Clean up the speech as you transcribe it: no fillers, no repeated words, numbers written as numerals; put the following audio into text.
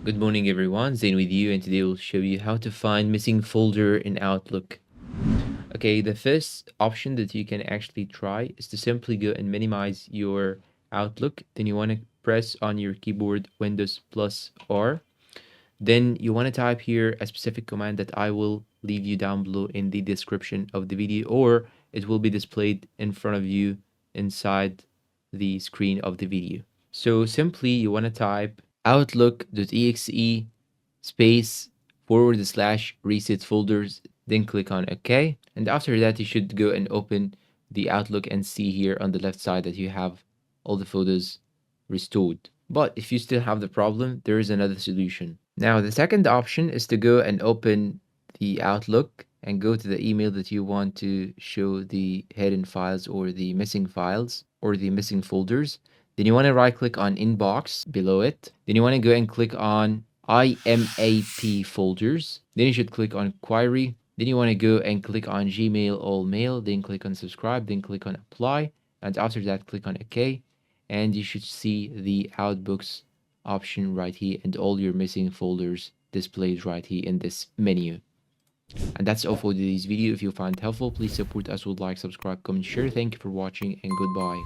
Good morning everyone, Zain with you, and today we'll show you how to find missing folder in Outlook. Okay, the first option that you can actually try is to simply go and minimize your Outlook. Then you want to press on your keyboard Windows plus R. Then you want to type here a specific command that I will leave you down below in the description of the video, or it will be displayed in front of you inside the screen of the video. So simply you want to type Outlook.exe space /resetfolders, then click on OK. And after that, you should go and open the Outlook and see here on the left side that you have all the photos restored. But if you still have the problem, there is another solution. Now, the second option is to go and open the Outlook and go to the email that you want to show the hidden files or the missing files or the missing folders. Then you want to right click on inbox below it. Then you want to go and click on IMAP folders. Then you should click on query. Then you want to go and click on Gmail all mail. Then click on subscribe. Then click on apply. And after that, click on OK. And you should see the Outbooks option right here and all your missing folders displayed right here in this menu. And that's all for today's video. If you found it helpful, please support us with like, subscribe, comment, share. Thank you for watching and goodbye.